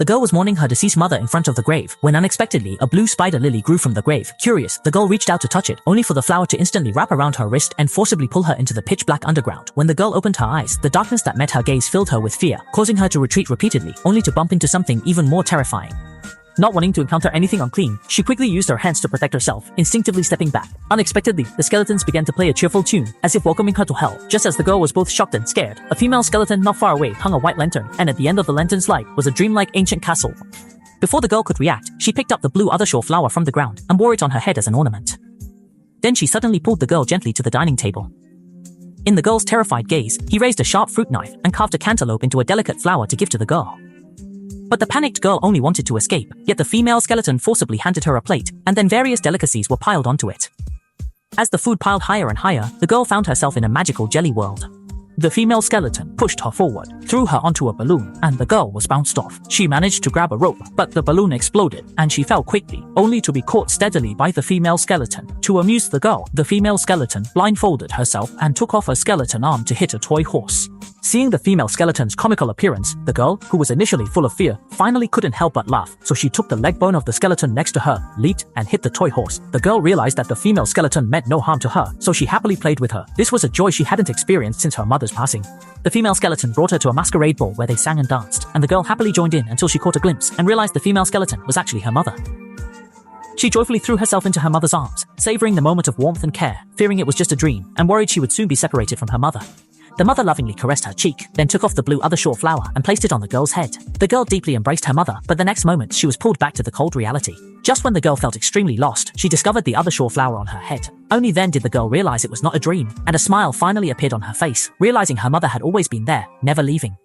The girl was mourning her deceased mother in front of the grave, when unexpectedly a blue spider lily grew from the grave. Curious, the girl reached out to touch it, only for the flower to instantly wrap around her wrist and forcibly pull her into the pitch-black underground. When the girl opened her eyes, the darkness that met her gaze filled her with fear, causing her to retreat repeatedly, only to bump into something even more terrifying. Not wanting to encounter anything unclean, she quickly used her hands to protect herself, instinctively stepping back. Unexpectedly, the skeletons began to play a cheerful tune, as if welcoming her to hell. Just as the girl was both shocked and scared, a female skeleton not far away hung a white lantern, and at the end of the lantern's light was a dreamlike ancient castle. Before the girl could react, she picked up the blue othershore flower from the ground and wore it on her head as an ornament. Then she suddenly pulled the girl gently to the dining table. In the girl's terrified gaze, he raised a sharp fruit knife and carved a cantaloupe into a delicate flower to give to the girl. But the panicked girl only wanted to escape, yet the female skeleton forcibly handed her a plate, and then various delicacies were piled onto it. As the food piled higher and higher, the girl found herself in a magical jelly world. The female skeleton pushed her forward, threw her onto a balloon, and the girl was bounced off. She managed to grab a rope, but the balloon exploded, and she fell quickly, only to be caught steadily by the female skeleton. To amuse the girl, the female skeleton blindfolded herself and took off her skeleton arm to hit a toy horse. Seeing the female skeleton's comical appearance, the girl, who was initially full of fear, finally couldn't help but laugh, so she took the leg bone of the skeleton next to her, leaped, and hit the toy horse. The girl realized that the female skeleton meant no harm to her, so she happily played with her. This was a joy she hadn't experienced since her mother's passing. The female skeleton brought her to a masquerade ball where they sang and danced, and the girl happily joined in until she caught a glimpse and realized the female skeleton was actually her mother. She joyfully threw herself into her mother's arms, savoring the moment of warmth and care, fearing it was just a dream, and worried she would soon be separated from her mother. The mother lovingly caressed her cheek, then took off the blue othershore flower and placed it on the girl's head. The girl deeply embraced her mother, but the next moment she was pulled back to the cold reality. Just when the girl felt extremely lost, she discovered the othershore flower on her head. Only then did the girl realize it was not a dream, and a smile finally appeared on her face, realizing her mother had always been there, never leaving.